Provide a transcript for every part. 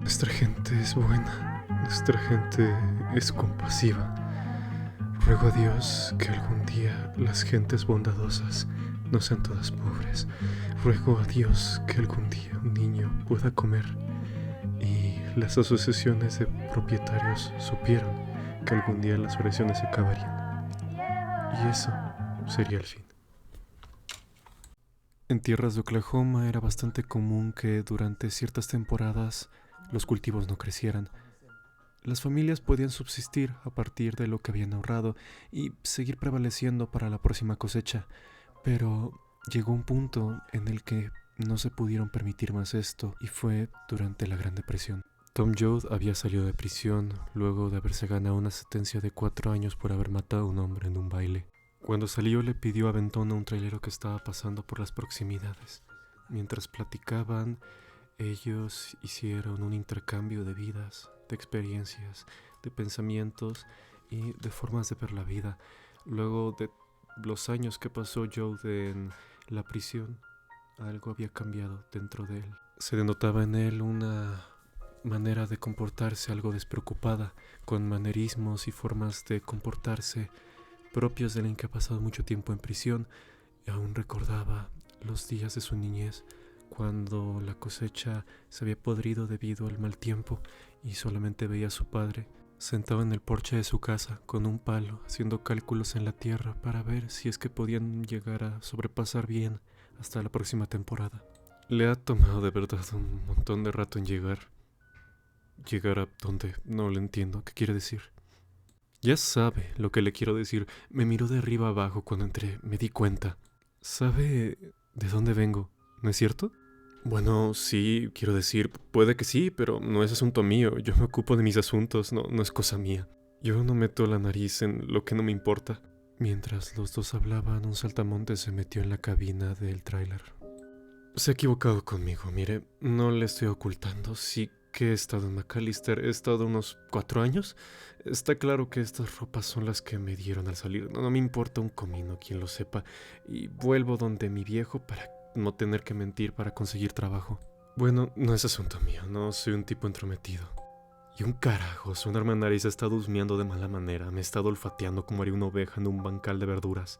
Nuestra gente es buena, nuestra gente es compasiva. Ruego a Dios que algún día las gentes bondadosas no sean todas pobres. Ruego a Dios que algún día un niño pueda comer y las asociaciones de propietarios supieron que algún día las oraciones se acabarían. Y eso sería el fin. En tierras de Oklahoma era bastante común que durante ciertas temporadas los cultivos no crecieran. Las familias podían subsistir a partir de lo que habían ahorrado y seguir prevaleciendo para la próxima cosecha, pero llegó un punto en el que no se pudieron permitir más esto y fue durante la Gran Depresión. Tom Joad había salido de prisión luego de haberse ganado una sentencia de 4 años por haber matado a un hombre en un baile. Cuando salió le pidió aventón a un trailero que estaba pasando por las proximidades. Mientras platicaban, ellos hicieron un intercambio de vidas, de experiencias, de pensamientos y de formas de ver la vida. Luego de los años que pasó Joad en la prisión, algo había cambiado dentro de él. Se denotaba en él una manera de comportarse algo despreocupada, con manerismos y formas de comportarse propios de alguien que ha pasado mucho tiempo en prisión. Y aún recordaba los días de su niñez, cuando la cosecha se había podrido debido al mal tiempo y solamente veía a su padre sentado en el porche de su casa con un palo haciendo cálculos en la tierra para ver si es que podían llegar a sobrepasar bien hasta la próxima temporada. Le ha tomado de verdad un montón de rato en llegar a donde no le entiendo qué quiere decir. Ya sabe lo que le quiero decir. Me miró de arriba abajo cuando entré, me di cuenta. ¿Sabe de dónde vengo? ¿No es cierto? Bueno, sí, quiero decir, puede que sí, pero no es asunto mío. Yo me ocupo de mis asuntos, no es cosa mía. Yo no meto la nariz en lo que no me importa. Mientras los dos hablaban, un saltamontes se metió en la cabina del tráiler. Se ha equivocado conmigo, mire, no le estoy ocultando. Sí que he estado en McAllister, he estado unos 4 años. Está claro que estas ropas son las que me dieron al salir. No me importa un comino, quien lo sepa. Y vuelvo donde mi viejo para no tener que mentir para conseguir trabajo. Bueno, no es asunto mío, no soy un tipo entrometido. Y un carajo, su una nariz ha estado husmeando de mala manera, me ha estado olfateando como haría una oveja en un bancal de verduras.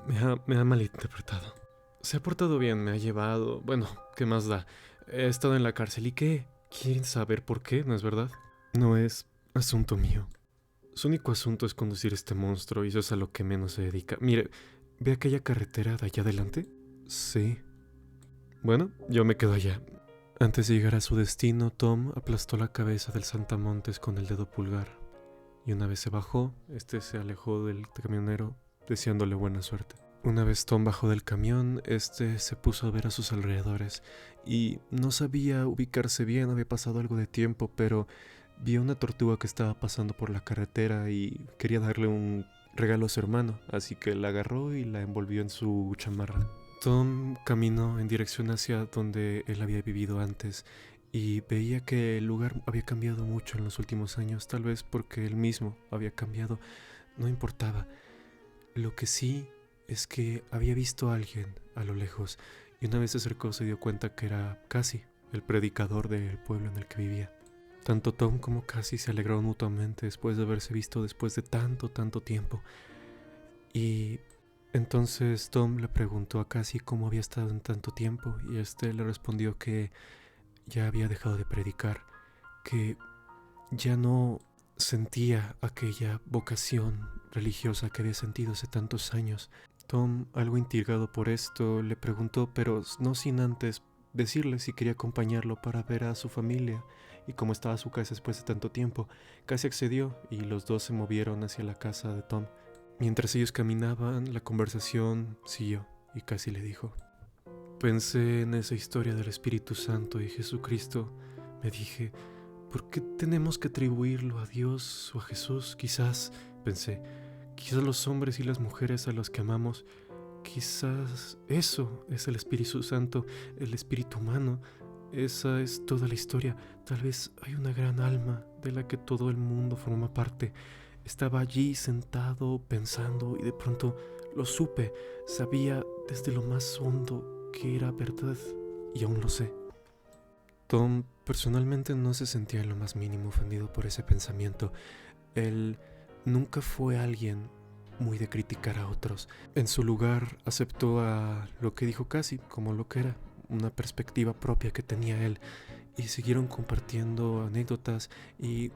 Me ha malinterpretado. Se ha portado bien, me ha llevado... Bueno, ¿qué más da? He estado en la cárcel, ¿y qué? ¿Quieren saber por qué? ¿No es verdad? No es asunto mío. Su único asunto es conducir este monstruo y eso es a lo que menos se dedica. Mire, ¿ve aquella carretera de allá adelante? Sí. Bueno, yo me quedo allá. Antes de llegar a su destino, Tom aplastó la cabeza del saltamontes con el dedo pulgar. Y una vez se bajó, se alejó del camionero, deseándole buena suerte. Una vez Tom bajó del camión, se puso a ver a sus alrededores y no sabía ubicarse bien, había pasado algo de tiempo, pero vio una tortuga que estaba pasando por la carretera y quería darle un regalo a su hermano, así que la agarró y la envolvió en su chamarra. Tom caminó en dirección hacia donde él había vivido antes y veía que el lugar había cambiado mucho en los últimos años, tal vez porque él mismo había cambiado, no importaba. Lo que sí es que había visto a alguien a lo lejos y una vez se acercó se dio cuenta que era Cassie, el predicador del pueblo en el que vivía. Tanto Tom como Cassie se alegraron mutuamente después de haberse visto después de tanto tiempo. Y entonces Tom le preguntó a Cassie cómo había estado en tanto tiempo y le respondió que ya había dejado de predicar, que ya no sentía aquella vocación religiosa que había sentido hace tantos años. Tom, algo intrigado por esto, le preguntó, pero no sin antes decirle si quería acompañarlo para ver a su familia y cómo estaba su casa después de tanto tiempo. Cassie accedió y los dos se movieron hacia la casa de Tom. Mientras ellos caminaban, la conversación siguió y Cassie le dijo: pensé en esa historia del Espíritu Santo y Jesucristo. Me dije, ¿por qué tenemos que atribuirlo a Dios o a Jesús? Quizás los hombres y las mujeres a los que amamos, quizás eso es el Espíritu Santo, el espíritu humano. Esa es toda la historia. Tal vez hay una gran alma de la que todo el mundo forma parte. Estaba allí sentado pensando y de pronto lo supe. Sabía desde lo más hondo que era verdad y aún lo sé. Tom Personalmente no se sentía en lo más mínimo ofendido por ese pensamiento. Él nunca fue alguien muy de criticar a otros. En su lugar aceptó a lo que dijo Cassie como lo que era, una perspectiva propia que tenía él, y siguieron compartiendo anécdotas y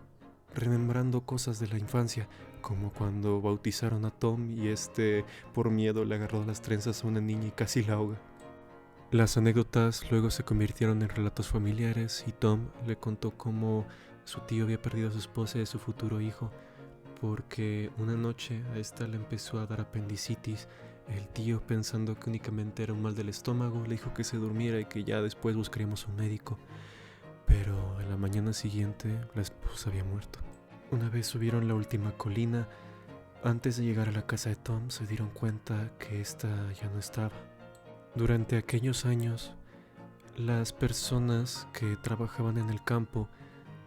remembrando cosas de la infancia, como cuando bautizaron a Tom y por miedo le agarró las trenzas a una niña y casi la ahoga. Las anécdotas luego se convirtieron en relatos familiares y Tom le contó cómo su tío había perdido a su esposa y a su futuro hijo, porque una noche a esta le empezó a dar apendicitis. El tío, pensando que únicamente era un mal del estómago, le dijo que se durmiera y que ya después buscaríamos un médico. Pero en la mañana siguiente la esposa había muerto. Una vez subieron la última colina, antes de llegar a la casa de Tom se dieron cuenta que esta ya no estaba. Durante aquellos años, las personas que trabajaban en el campo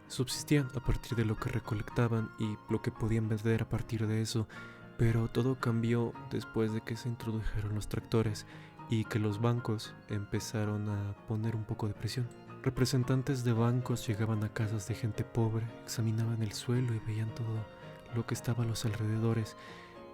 subsistían a partir de lo que recolectaban y lo que podían vender a partir de eso, pero todo cambió después de que se introdujeron los tractores y que los bancos empezaron a poner un poco de presión. Representantes de bancos llegaban a casas de gente pobre, examinaban el suelo y veían todo lo que estaba a los alrededores,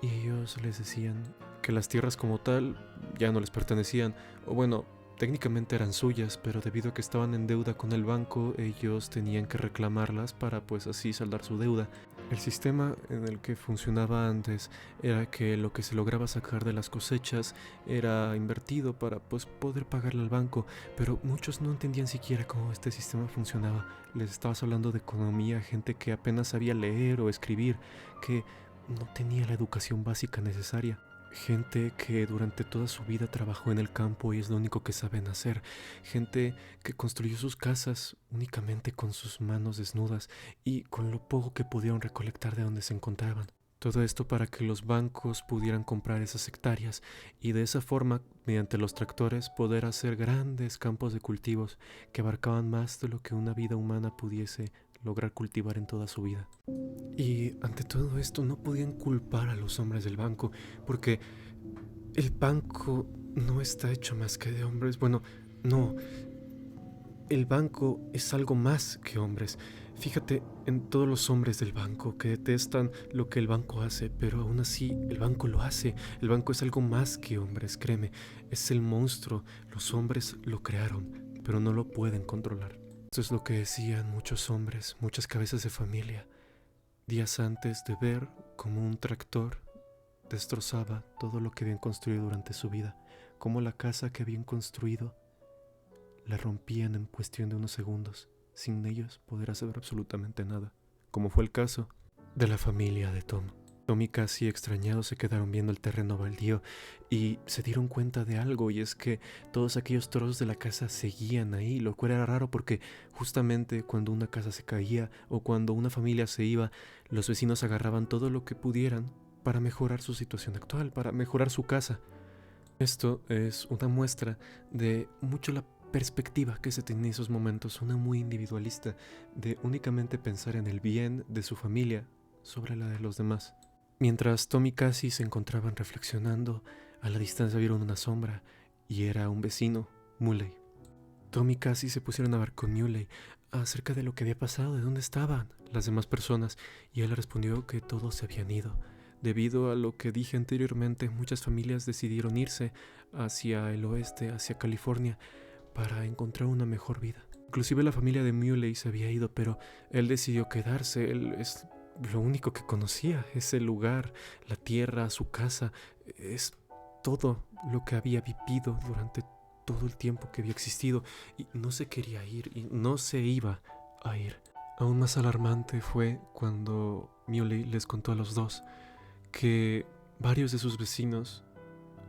y ellos les decían que las tierras como tal ya no les pertenecían, o bueno, técnicamente eran suyas, pero debido a que estaban en deuda con el banco, ellos tenían que reclamarlas para pues así saldar su deuda. El sistema en el que funcionaba antes era que lo que se lograba sacar de las cosechas era invertido para pues poder pagarle al banco, pero muchos no entendían siquiera cómo este sistema funcionaba. Les estabas hablando de economía, gente que apenas sabía leer o escribir, que no tenía la educación básica necesaria. Gente que durante toda su vida trabajó en el campo y es lo único que saben hacer. Gente que construyó sus casas únicamente con sus manos desnudas y con lo poco que pudieron recolectar de donde se encontraban. Todo esto para que los bancos pudieran comprar esas hectáreas y de esa forma, mediante los tractores, poder hacer grandes campos de cultivos que abarcaban más de lo que una vida humana pudiese lograr cultivar en toda su vida. Y ante todo esto no podían culpar a los hombres del banco, porque el banco no está hecho más que de hombres. Bueno, no, el banco es algo más que hombres. Fíjate en todos los hombres del banco que detestan lo que el banco hace, pero aún así el banco lo hace. El banco es algo más que hombres, créeme. Es el monstruo. Los hombres lo crearon, pero no lo pueden controlar. Eso es lo que decían muchos hombres, muchas cabezas de familia, días antes de ver cómo un tractor destrozaba todo lo que habían construido durante su vida, cómo la casa que habían construido la rompían en cuestión de unos segundos, sin ellos poder hacer absolutamente nada, como fue el caso de la familia de Tom. Tom y Cassie, extrañados, se quedaron viendo el terreno baldío y se dieron cuenta de algo, y es que todos aquellos trozos de la casa seguían ahí, lo cual era raro porque justamente cuando una casa se caía o cuando una familia se iba, los vecinos agarraban todo lo que pudieran para mejorar su situación actual, para mejorar su casa. Esto es una muestra de mucho la perspectiva que se tenía en esos momentos, una muy individualista, de únicamente pensar en el bien de su familia sobre la de los demás. Mientras Tom y Cassie se encontraban reflexionando, a la distancia vieron una sombra, y era un vecino, Muley. Tom y Cassie se pusieron a hablar con Muley acerca de lo que había pasado, de dónde estaban las demás personas, y él respondió que todos se habían ido. Debido a lo que dije anteriormente, muchas familias decidieron irse hacia el oeste, hacia California, para encontrar una mejor vida. Inclusive la familia de Muley se había ido, pero él decidió quedarse. Él es lo único que conocía, ese lugar, la tierra, su casa, es todo lo que había vivido durante todo el tiempo que había existido, y no se quería ir y no se iba a ir. Aún más alarmante fue cuando Muley les contó a los dos que varios de sus vecinos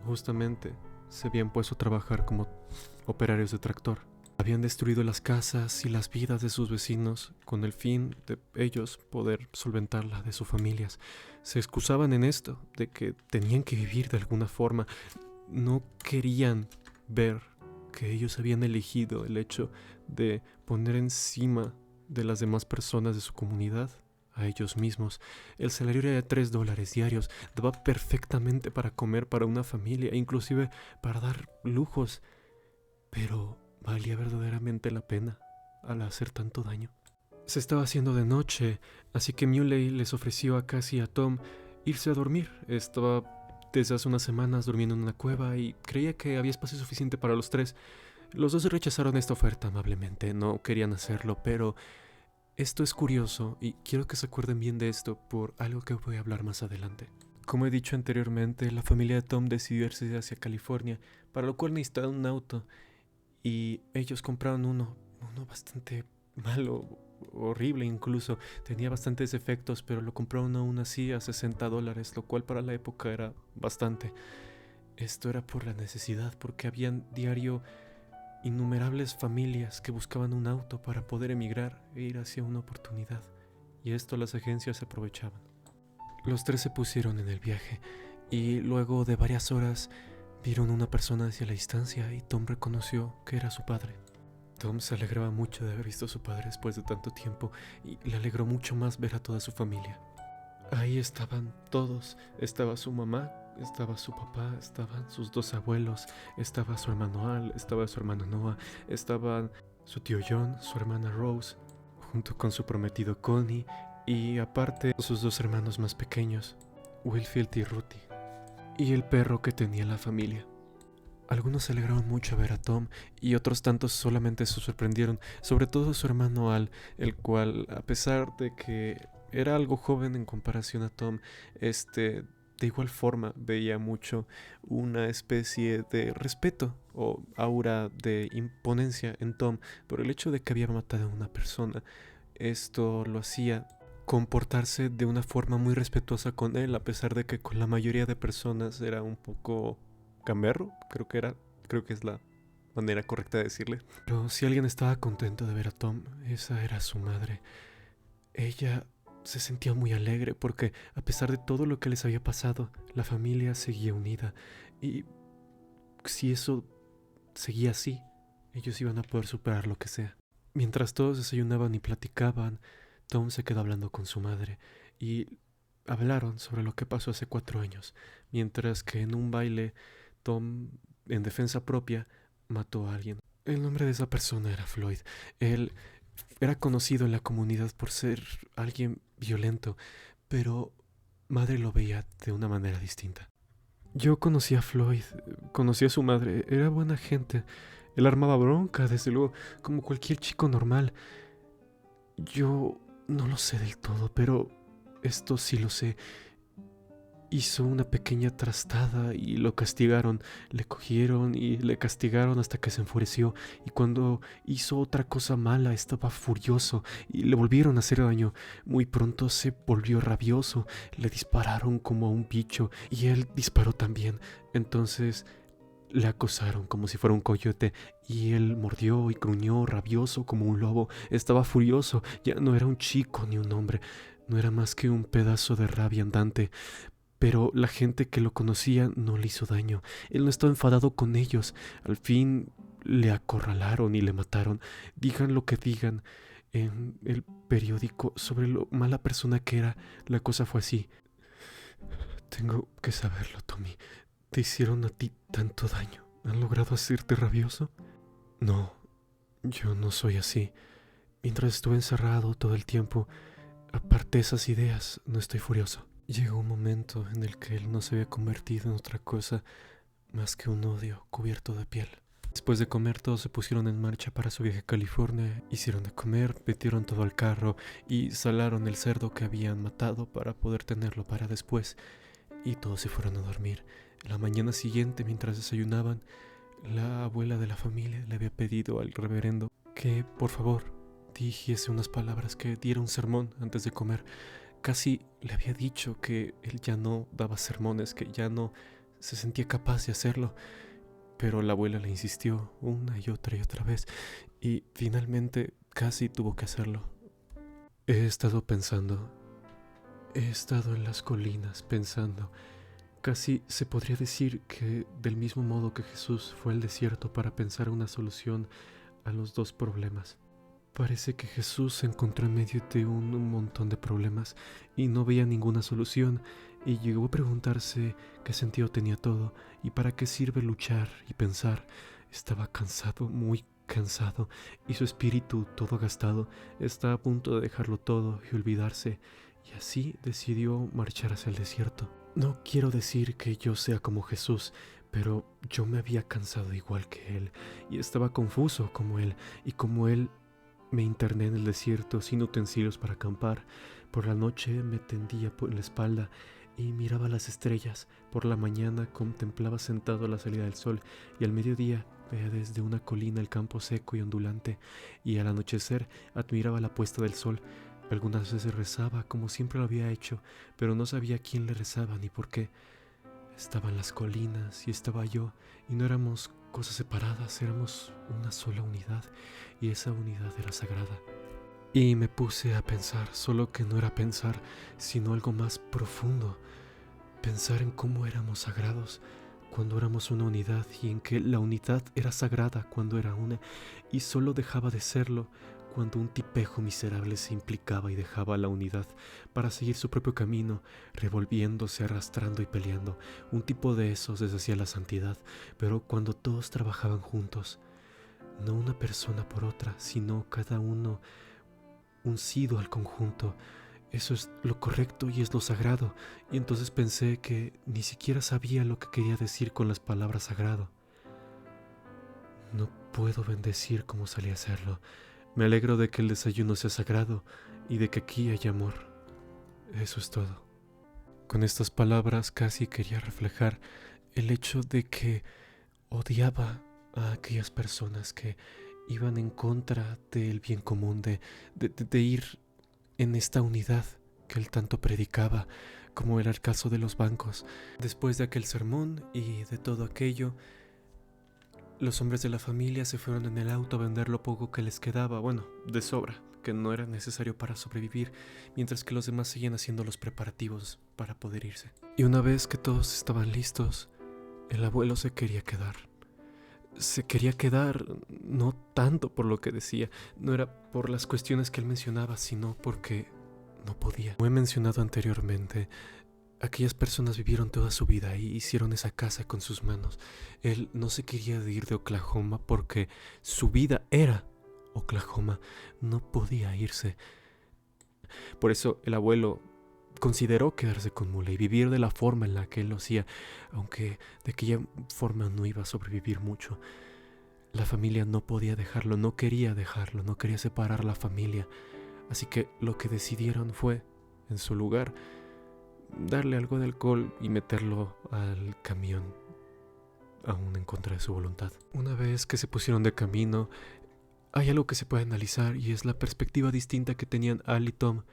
justamente se habían puesto a trabajar como operarios de tractor. Habían destruido las casas y las vidas de sus vecinos con el fin de ellos poder solventar la de sus familias. Se excusaban en esto, de que tenían que vivir de alguna forma. No querían ver que ellos habían elegido el hecho de poner encima de las demás personas de su comunidad a ellos mismos. El salario era de $3 diarios, daba perfectamente para comer para una familia, inclusive para dar lujos, pero valía verdaderamente la pena al hacer tanto daño. Se estaba haciendo de noche, así que Muley les ofreció a Cassie y a Tom irse a dormir. Estaba desde hace unas semanas durmiendo en una cueva y creía que había espacio suficiente para los tres. Los dos rechazaron esta oferta amablemente, no querían hacerlo, pero esto es curioso y quiero que se acuerden bien de esto por algo que voy a hablar más adelante. Como he dicho anteriormente, la familia de Tom decidió irse hacia California, para lo cual necesitaban un auto y ellos compraron uno bastante malo, horrible incluso, tenía bastantes defectos, pero lo compraron aún así a $60, lo cual para la época era bastante. Esto era por la necesidad, porque habían diario innumerables familias que buscaban un auto para poder emigrar e ir hacia una oportunidad, y esto las agencias aprovechaban. Los tres se pusieron en el viaje y luego de varias horas vieron una persona hacia la distancia y Tom reconoció que era su padre. Tom se alegraba mucho de haber visto a su padre después de tanto tiempo y le alegró mucho más ver a toda su familia. Ahí estaban todos, estaba su mamá, estaba su papá, estaban sus dos abuelos, estaba su hermano Al, estaba su hermano Noah, estaban su tío John, su hermana Rose, junto con su prometido Connie y aparte sus dos hermanos más pequeños, Wilfield y Ruthie, y el perro que tenía la familia. Algunos se alegraron mucho a ver a Tom y otros tantos solamente se sorprendieron, sobre todo su hermano Al, el cual, a pesar de que era algo joven en comparación a Tom, de igual forma veía mucho una especie de respeto o aura de imponencia en Tom por el hecho de que había matado a una persona. Esto lo hacía comportarse de una forma muy respetuosa con él, a pesar de que con la mayoría de personas era un poco gamberro, creo que es la manera correcta de decirle. Pero si alguien estaba contento de ver a Tom, esa era su madre. Ella se sentía muy alegre porque a pesar de todo lo que les había pasado, la familia seguía unida y si eso seguía así, ellos iban a poder superar lo que sea. Mientras todos desayunaban y platicaban, Tom se quedó hablando con su madre y hablaron sobre lo que pasó hace 4 años, mientras que en un baile Tom, en defensa propia, mató a alguien. El nombre de esa persona era Floyd. Él era conocido en la comunidad por ser alguien violento, pero madre lo veía de una manera distinta. Yo conocí a Floyd, conocí a su madre, era buena gente. Él armaba bronca, desde luego, como cualquier chico normal. Yo no lo sé del todo, pero esto sí lo sé. Hizo una pequeña trastada y lo castigaron. Le cogieron y le castigaron hasta que se enfureció. Y cuando hizo otra cosa mala estaba furioso y le volvieron a hacer daño. Muy pronto se volvió rabioso. Le dispararon como a un bicho y él disparó también. Entonces le acosaron como si fuera un coyote y él mordió y gruñó rabioso como un lobo. Estaba furioso. Ya no era un chico ni un hombre. No era más que un pedazo de rabia andante. Pero la gente que lo conocía no le hizo daño. Él no estaba enfadado con ellos. Al fin le acorralaron y le mataron. Digan lo que digan en el periódico sobre lo mala persona que era, la cosa fue así. Tengo que saberlo, Tommy. ¿Te hicieron a ti tanto daño? ¿Han logrado hacerte rabioso? No, yo no soy así. Mientras estuve encerrado todo el tiempo, aparté esas ideas, no estoy furioso. Llegó un momento en el que él no se había convertido en otra cosa más que un odio cubierto de piel. Después de comer todos se pusieron en marcha para su viaje a California, hicieron de comer, metieron todo al carro y salaron el cerdo que habían matado para poder tenerlo para después y todos se fueron a dormir. La mañana siguiente, mientras desayunaban, la abuela de la familia le había pedido al reverendo que por favor dijese unas palabras, que diera un sermón antes de comer. Casi le había dicho que él ya no daba sermones, que ya no se sentía capaz de hacerlo, pero la abuela le insistió una y otra vez y finalmente casi tuvo que hacerlo. He estado en las colinas pensando, casi se podría decir que del mismo modo que Jesús fue al desierto para pensar una solución a los dos problemas. Parece que Jesús se encontró en medio de un montón de problemas y no veía ninguna solución y llegó a preguntarse qué sentido tenía todo y para qué sirve luchar y pensar. Estaba cansado, muy cansado y su espíritu todo gastado. Está a punto de dejarlo todo y olvidarse, y así decidió marchar hacia el desierto. No quiero decir que yo sea como Jesús, pero yo me había cansado igual que él y estaba confuso como él, y como él me interné en el desierto sin utensilios para acampar. Por la noche me tendía por la espalda y miraba las estrellas. Por la mañana contemplaba sentado la salida del sol, y al mediodía veía desde una colina el campo seco y ondulante, y al anochecer admiraba la puesta del sol. Algunas veces rezaba como siempre lo había hecho, pero no sabía a quién le rezaba ni por qué. Estaban las colinas y estaba yo, y no éramos cosas separadas, éramos una sola unidad, y esa unidad era sagrada. Y me puse a pensar, solo que no era pensar, sino algo más profundo. Pensar en cómo éramos sagrados cuando éramos una unidad, y en que la unidad era sagrada cuando era una, y solo dejaba de serlo cuando un tipejo miserable se implicaba y dejaba la unidad para seguir su propio camino, revolviéndose, arrastrando y peleando. Un tipo de esos deshacía la santidad, pero cuando todos trabajaban juntos, no una persona por otra, sino cada uno uncido al conjunto. Eso es lo correcto y es lo sagrado. Y entonces pensé que ni siquiera sabía lo que quería decir con las palabras sagrado. No puedo bendecir como salí a hacerlo. Me alegro de que el desayuno sea sagrado y de que aquí haya amor. Eso es todo. Con estas palabras casi quería reflejar el hecho de que odiaba a aquellas personas que iban en contra del bien común, de ir en esta unidad que él tanto predicaba, como era el caso de los bancos. Después de aquel sermón y de todo aquello, los hombres de la familia se fueron en el auto a vender lo poco que les quedaba, bueno, de sobra, que no era necesario para sobrevivir, mientras que los demás seguían haciendo los preparativos para poder irse. Y una vez que todos estaban listos, el abuelo se quería quedar. Se quería quedar no tanto por lo que decía, no era por las cuestiones que él mencionaba, sino porque no podía. Como he mencionado anteriormente, aquellas personas vivieron toda su vida y hicieron esa casa con sus manos. Él no se quería ir de Oklahoma porque su vida era Oklahoma. No podía irse. Por eso el abuelo consideró quedarse con Mula y vivir de la forma en la que él lo hacía, aunque de aquella forma no iba a sobrevivir mucho. La familia no podía dejarlo, no quería dejarlo, no quería separar la familia. Así que lo que decidieron fue, en su lugar, darle algo de alcohol y meterlo al camión, aún en contra de su voluntad. Una vez que se pusieron de camino, hay algo que se puede analizar, y es la perspectiva distinta que tenían Al y Tom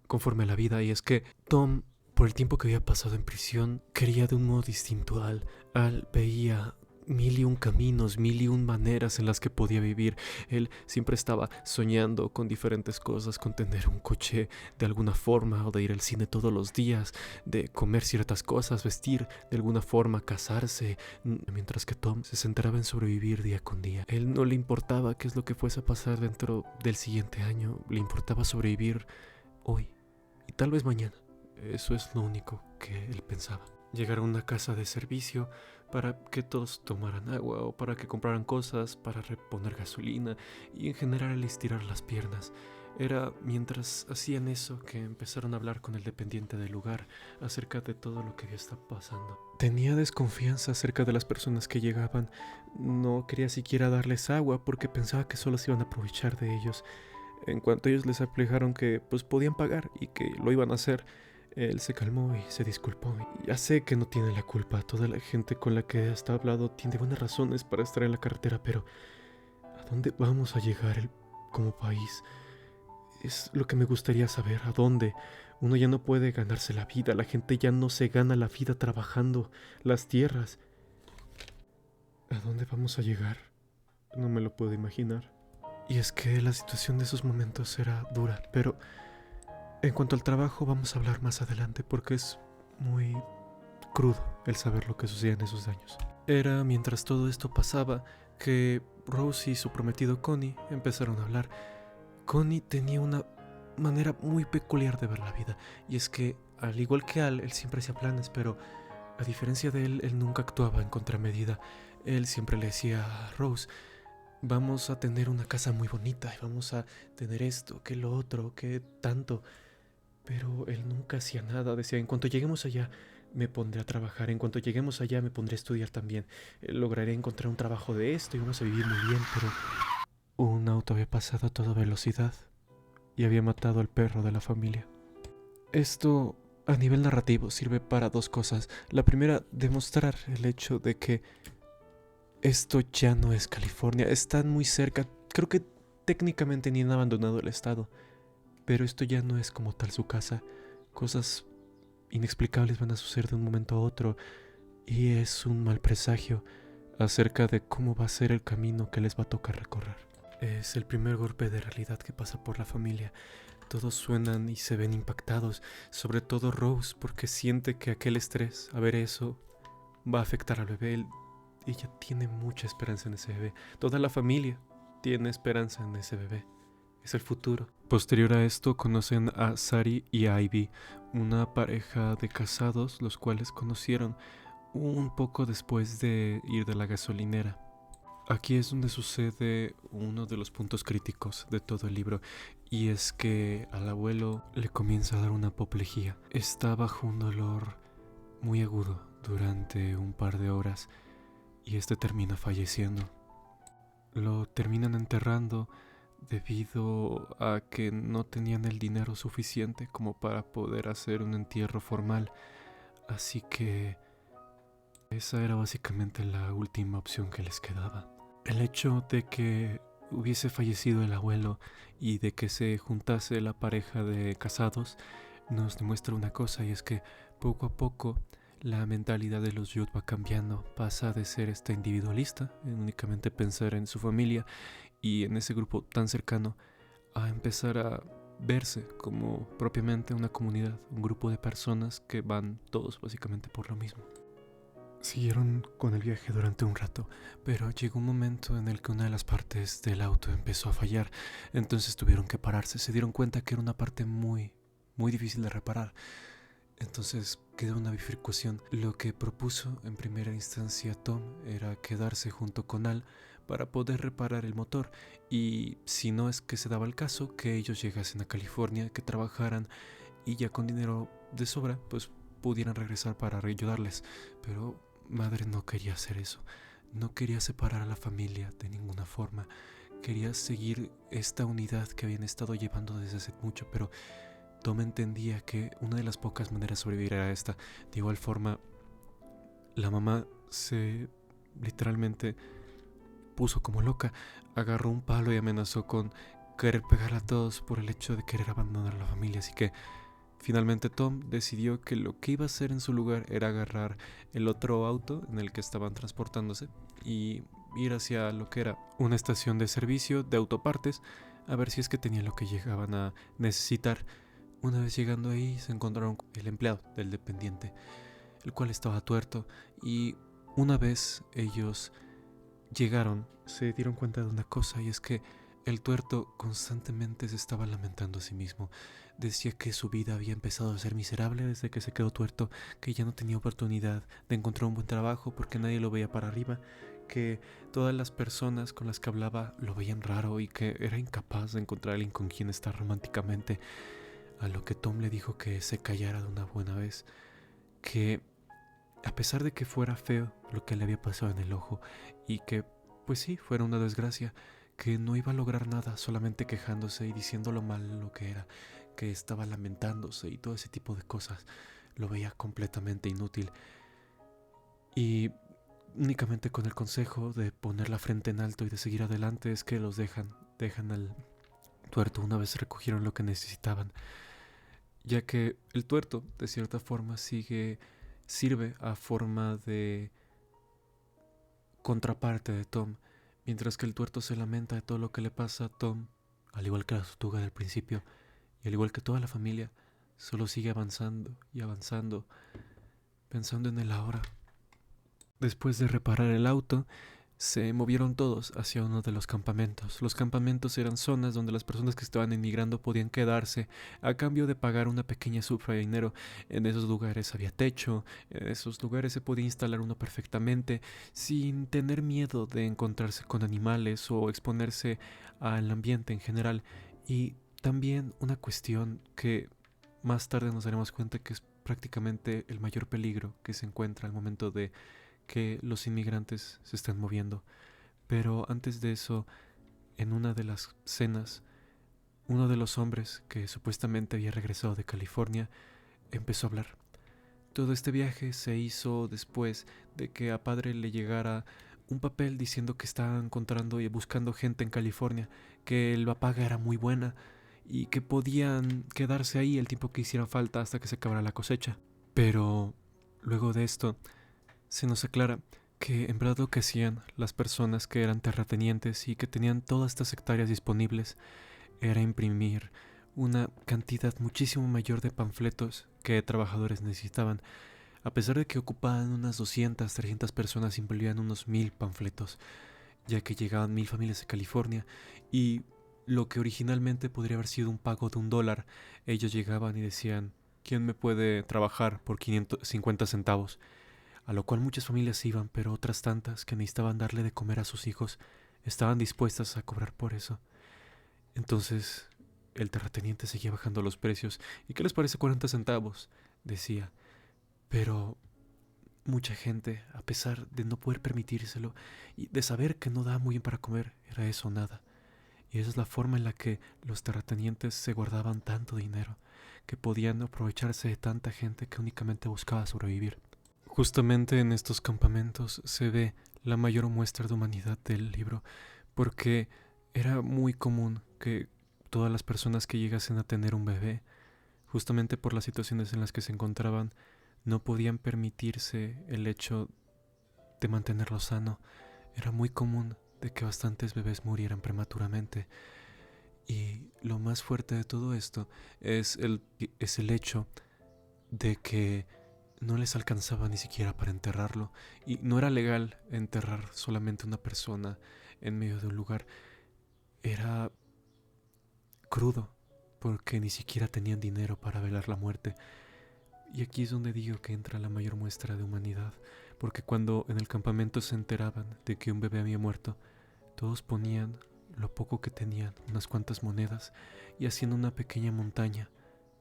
conforme a la vida, y es que Tom, por el tiempo que había pasado en prisión, quería de un modo distinto a Al. Al veía mil y un caminos, mil y un maneras en las que podía vivir. Él siempre estaba soñando con diferentes cosas, con tener un coche de alguna forma, o de ir al cine todos los días, de comer ciertas cosas, vestir de alguna forma, casarse, mientras que Tom se centraba en sobrevivir día con día. Él no le importaba qué es lo que fuese a pasar dentro del siguiente año, le importaba sobrevivir hoy y tal vez mañana. Eso es lo único que él pensaba. Llegar a una casa de servicio para que todos tomaran agua, o para que compraran cosas, para reponer gasolina, y en general el estirar las piernas. Era mientras hacían eso que empezaron a hablar con el dependiente del lugar acerca de todo lo que había estado pasando. Tenía desconfianza acerca de las personas que llegaban. No quería siquiera darles agua porque pensaba que solo se iban a aprovechar de ellos. En cuanto ellos les reflejaron que pues podían pagar y que lo iban a hacer, él se calmó y se disculpó. Ya sé que no tiene la culpa. Toda la gente con la que está hablado tiene buenas razones para estar en la carretera, pero ¿a dónde vamos a llegar como país? Es lo que me gustaría saber. ¿A dónde? Uno ya no puede ganarse la vida. La gente ya no se gana la vida trabajando las tierras. ¿A dónde vamos a llegar? No me lo puedo imaginar. Y es que la situación de esos momentos era dura, pero en cuanto al trabajo vamos a hablar más adelante porque es muy crudo el saber lo que sucedía en esos años. Era mientras todo esto pasaba que Rose y su prometido Connie empezaron a hablar. Connie tenía una manera muy peculiar de ver la vida, y es que al igual que Al, él siempre hacía planes, pero a diferencia de él nunca actuaba en contramedida. Él siempre le decía a Rose: vamos a tener una casa muy bonita y vamos a tener esto, que lo otro, que tanto. Pero él nunca hacía nada. Decía, en cuanto lleguemos allá, me pondré a trabajar. En cuanto lleguemos allá, me pondré a estudiar también. Lograré encontrar un trabajo de esto y vamos a vivir muy bien. Pero un auto había pasado a toda velocidad y había matado al perro de la familia. Esto, a nivel narrativo, sirve para dos cosas. La primera, demostrar el hecho de que esto ya no es California. Están muy cerca. Creo que técnicamente ni han abandonado el estado. Pero esto ya no es como tal su casa. Cosas inexplicables van a suceder de un momento a otro y es un mal presagio acerca de cómo va a ser el camino que les va a tocar recorrer. Es el primer golpe de realidad que pasa por la familia. Todos suenan y se ven impactados, sobre todo Rose, porque siente que aquel estrés, a ver eso, va a afectar al bebé. Ella tiene mucha esperanza en ese bebé. Toda la familia tiene esperanza en ese bebé. Es el futuro. Posterior a esto conocen a Sari y a Ivy, una pareja de casados, los cuales conocieron un poco después de ir de la gasolinera. Aquí es donde sucede uno de los puntos críticos de todo el libro, y es que al abuelo le comienza a dar una apoplejía. Está bajo un dolor muy agudo durante un par de horas y este termina falleciendo. Lo terminan enterrando debido a que no tenían el dinero suficiente como para poder hacer un entierro formal. Así que esa era básicamente la última opción que les quedaba. El hecho de que hubiese fallecido el abuelo y de que se juntase la pareja de casados nos demuestra una cosa, y es que poco a poco la mentalidad de los Youth va cambiando. Pasa de ser esta individualista, en únicamente pensar en su familia y en ese grupo tan cercano, a empezar a verse como propiamente una comunidad, un grupo de personas que van todos básicamente por lo mismo. Siguieron con el viaje durante un rato, pero llegó un momento en el que una de las partes del auto empezó a fallar, entonces tuvieron que pararse. Se dieron cuenta que era una parte muy difícil de reparar. Entonces quedó una bifurcación. Lo que propuso en primera instancia Tom era quedarse junto con Al para poder reparar el motor, y si no es que se daba el caso, que ellos llegasen a California, que trabajaran y ya con dinero de sobra pues pudieran regresar para ayudarles. Pero madre no quería hacer eso. No quería separar a la familia de ninguna forma. Quería seguir esta unidad que habían estado llevando desde hace mucho, pero Tom entendía que una de las pocas maneras de sobrevivir era esta. De igual forma, la mamá se literalmente puso como loca. Agarró un palo y amenazó con querer pegar a todos por el hecho de querer abandonar a la familia. Así que finalmente Tom decidió que lo que iba a hacer en su lugar era agarrar el otro auto en el que estaban transportándose y ir hacia lo que era una estación de servicio de autopartes a ver si es que tenían lo que llegaban a necesitar. Una vez llegando ahí se encontraron con el empleado del dependiente, el cual estaba tuerto, y una vez ellos llegaron se dieron cuenta de una cosa, y es que el tuerto constantemente se estaba lamentando a sí mismo. Decía que su vida había empezado a ser miserable desde que se quedó tuerto, que ya no tenía oportunidad de encontrar un buen trabajo porque nadie lo veía para arriba, que todas las personas con las que hablaba lo veían raro y que era incapaz de encontrar a alguien con quien estar románticamente. A lo que Tom le dijo que se callara de una buena vez, que a pesar de que fuera feo lo que le había pasado en el ojo y que pues sí, fuera una desgracia, que no iba a lograr nada solamente quejándose y diciendo lo mal lo que era, que estaba lamentándose y todo ese tipo de cosas, lo veía completamente inútil. Y únicamente con el consejo de poner la frente en alto y de seguir adelante es que los dejan al tuerto una vez recogieron lo que necesitaban, ya que el tuerto de cierta forma sirve a forma de contraparte de Tom, mientras que el tuerto se lamenta de todo lo que le pasa a Tom, al igual que la tortuga del principio, y al igual que toda la familia, solo sigue avanzando y avanzando, pensando en el ahora. Después de reparar el auto, se movieron todos hacia uno de los campamentos. Los campamentos eran zonas donde las personas que estaban emigrando podían quedarse a cambio de pagar una pequeña suma de dinero. En esos lugares había techo, en esos lugares se podía instalar uno perfectamente sin tener miedo de encontrarse con animales o exponerse al ambiente en general. Y también una cuestión que más tarde nos daremos cuenta que es prácticamente el mayor peligro que se encuentra al momento de que los inmigrantes se están moviendo. Pero antes de eso, en una de las cenas, uno de los hombres que supuestamente había regresado de California empezó a hablar. Todo este viaje se hizo después de que a padre le llegara un papel diciendo que estaba encontrando y buscando gente en California, que la paga era muy buena y que podían quedarse ahí el tiempo que hiciera falta hasta que se acabara la cosecha. Pero luego de esto, se nos aclara que en verdad lo que hacían las personas que eran terratenientes y que tenían todas estas hectáreas disponibles era imprimir una cantidad muchísimo mayor de panfletos que trabajadores necesitaban. A pesar de que ocupaban unas 200, 300 personas, imprivían unos 1000 panfletos, ya que llegaban 1000 familias de California y lo que originalmente podría haber sido un pago de $1, ellos llegaban y decían: ¿quién me puede trabajar por 550 centavos? A lo cual muchas familias iban, pero otras tantas que necesitaban darle de comer a sus hijos estaban dispuestas a cobrar por eso. Entonces el terrateniente seguía bajando los precios. ¿Y qué les parece 40 centavos? Decía. Pero mucha gente, a pesar de no poder permitírselo y de saber que no daba muy bien para comer, era eso o nada. Y esa es la forma en la que los terratenientes se guardaban tanto dinero, que podían aprovecharse de tanta gente que únicamente buscaba sobrevivir. Justamente en estos campamentos se ve la mayor muestra de humanidad del libro, porque era muy común que todas las personas que llegasen a tener un bebé, justamente por las situaciones en las que se encontraban, no podían permitirse el hecho de mantenerlo sano. Era muy común de que bastantes bebés murieran prematuramente. Y lo más fuerte de todo esto es el hecho de que no les alcanzaba ni siquiera para enterrarlo. Y no era legal enterrar solamente una persona en medio de un lugar. Era crudo, porque ni siquiera tenían dinero para velar la muerte. Y aquí es donde digo que entra la mayor muestra de humanidad, porque cuando en el campamento se enteraban de que un bebé había muerto, todos ponían lo poco que tenían, unas cuantas monedas, y hacían una pequeña montaña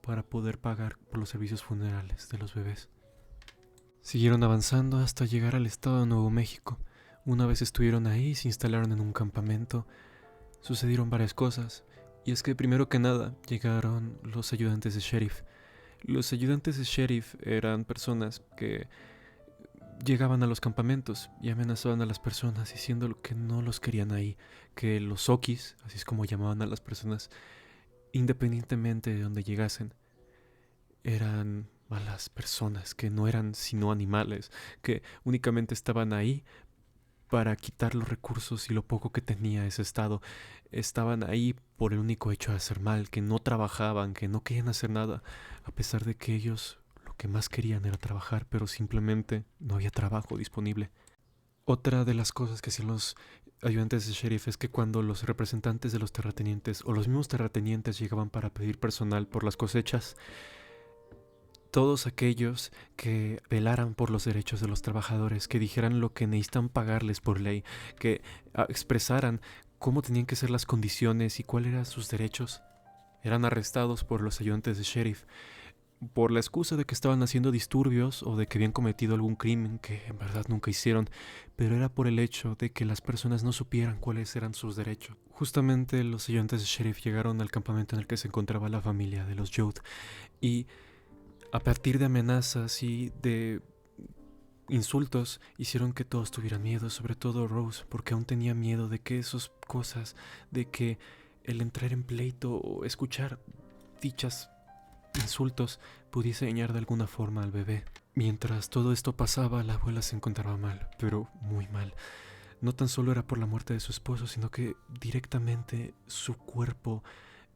para poder pagar por los servicios funerales de los bebés. Siguieron avanzando hasta llegar al estado de Nuevo México. Una vez estuvieron ahí, se instalaron en un campamento. Sucedieron varias cosas, y es que primero que nada llegaron los ayudantes de sheriff. Los ayudantes de sheriff eran personas que llegaban a los campamentos y amenazaban a las personas diciendo que no los querían ahí, que los Okis, así es como llamaban a las personas, independientemente de donde llegasen, eran malas personas, que no eran sino animales, que únicamente estaban ahí para quitar los recursos y lo poco que tenía ese estado. Estaban ahí por el único hecho de hacer mal, que no trabajaban, que no querían hacer nada, a pesar de que ellos lo que más querían era trabajar, pero simplemente no había trabajo disponible. Otra de las cosas que hacían los ayudantes de sheriff es que cuando los representantes de los terratenientes o los mismos terratenientes llegaban para pedir personal por las cosechas, todos aquellos que velaran por los derechos de los trabajadores, que dijeran lo que necesitan pagarles por ley, que expresaran cómo tenían que ser las condiciones y cuáles eran sus derechos, eran arrestados por los ayudantes de sheriff por la excusa de que estaban haciendo disturbios o de que habían cometido algún crimen que en verdad nunca hicieron, pero era por el hecho de que las personas no supieran cuáles eran sus derechos. Justamente los ayudantes de sheriff llegaron al campamento en el que se encontraba la familia de los Judd y a partir de amenazas y de insultos hicieron que todos tuvieran miedo, sobre todo Rose, porque aún tenía miedo de que esas cosas, de que el entrar en pleito o escuchar dichas insultos pudiese dañar de alguna forma al bebé. Mientras todo esto pasaba, la abuela se encontraba mal, pero muy mal. No tan solo era por la muerte de su esposo, sino que directamente su cuerpo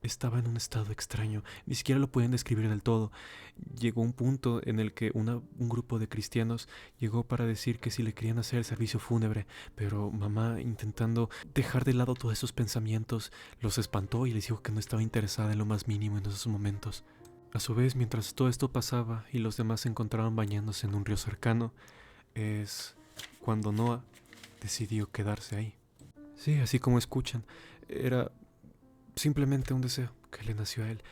Estaba en un estado extraño, ni siquiera lo pueden describir del todo. Llegó un punto en el que un grupo de cristianos llegó para decir que si le querían hacer el servicio fúnebre, pero mamá, intentando dejar de lado todos esos pensamientos, los espantó y les dijo que no estaba interesada en lo más mínimo en esos momentos. A su vez, mientras todo esto pasaba y los demás se encontraban bañándose en un río cercano, es cuando Noah decidió quedarse ahí. Sí, así como escuchan, era simplemente un deseo que le nació a él.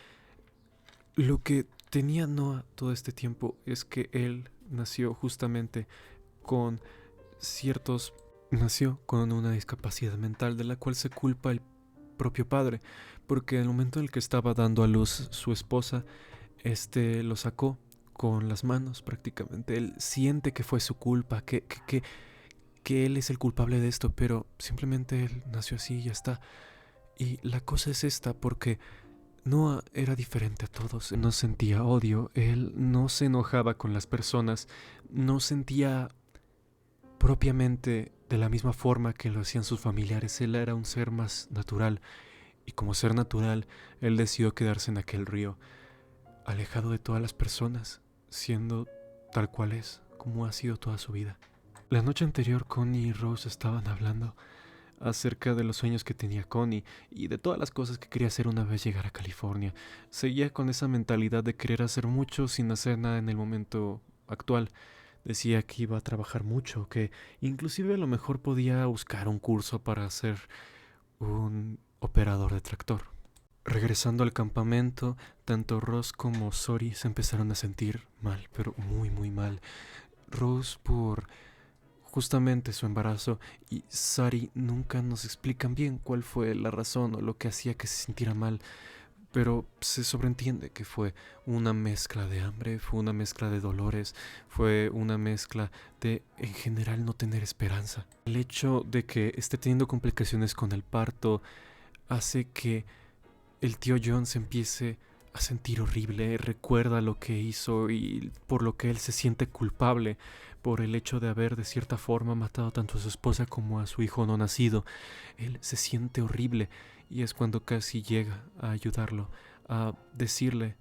Lo que tenía Noah todo este tiempo es que él nació justamente con nació con una discapacidad mental de la cual se culpa el propio padre, porque en el momento en el que estaba dando a luz su esposa, lo sacó con las manos prácticamente. Él siente que fue su culpa, que él es el culpable de esto, pero simplemente él nació así y ya está. Y la cosa es esta, porque Noah era diferente a todos, no sentía odio, él no se enojaba con las personas, no sentía propiamente de la misma forma que lo hacían sus familiares, él era un ser más natural, y como ser natural, él decidió quedarse en aquel río, alejado de todas las personas, siendo tal cual es, como ha sido toda su vida. La noche anterior, Connie y Rose estaban hablando acerca de los sueños que tenía Connie y de todas las cosas que quería hacer una vez llegar a California. Seguía con esa mentalidad de querer hacer mucho sin hacer nada en el momento actual. Decía que iba a trabajar mucho, que inclusive a lo mejor podía buscar un curso para ser un operador de tractor. Regresando al campamento, tanto Ross como Sori se empezaron a sentir mal, pero muy muy mal. Rose por justamente su embarazo y Sari nunca nos explican bien cuál fue la razón o lo que hacía que se sintiera mal, pero se sobreentiende que fue una mezcla de hambre, fue una mezcla de dolores, fue una mezcla de en general no tener esperanza. El hecho de que esté teniendo complicaciones con el parto hace que el tío John se empiece a sentir horrible, recuerda lo que hizo y por lo que él se siente culpable por el hecho de haber de cierta forma matado tanto a su esposa como a su hijo no nacido. Él se siente horrible y es cuando casi llega a ayudarlo, a decirle,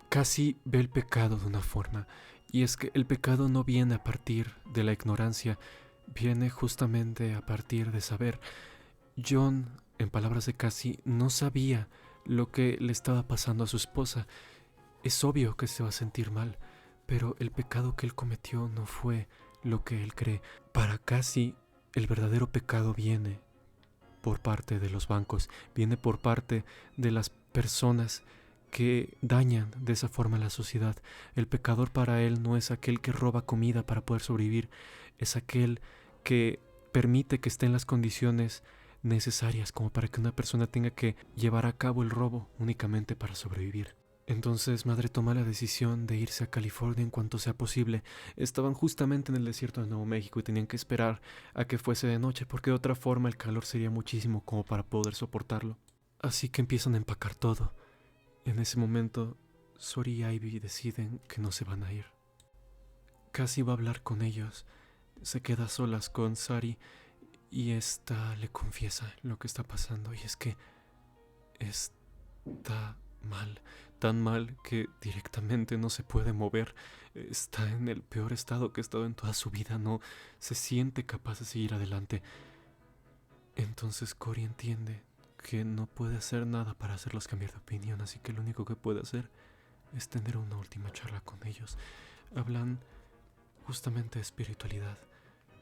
casi ve el pecado de una forma. Y es que el pecado no viene a partir de la ignorancia, viene justamente a partir de saber. John, en palabras de Cassie, no sabía lo que le estaba pasando a su esposa. Es obvio que se va a sentir mal, pero el pecado que él cometió no fue lo que él cree. Para Cassie, el verdadero pecado viene por parte de los bancos, viene por parte de las personas que dañan de esa forma a la sociedad. El pecador para él no es aquel que roba comida para poder sobrevivir, es aquel que permite que esté en las condiciones necesarias como para que una persona tenga que llevar a cabo el robo únicamente para sobrevivir. Entonces madre toma la decisión de irse a California en cuanto sea posible. Estaban justamente en el desierto de Nuevo México y tenían que esperar a que fuese de noche porque de otra forma el calor sería muchísimo como para poder soportarlo. Así que empiezan a empacar todo. En ese momento, Sori y Ivy deciden que no se van a ir. Cassie va a hablar con ellos. Se queda a solas con Sari y esta le confiesa lo que está pasando y es que está mal, tan mal que directamente no se puede mover, está en el peor estado que ha estado en toda su vida, no se siente capaz de seguir adelante. Entonces Cory entiende que no puede hacer nada para hacerlos cambiar de opinión, así que lo único que puede hacer es tener una última charla con ellos. Hablan justamente de espiritualidad,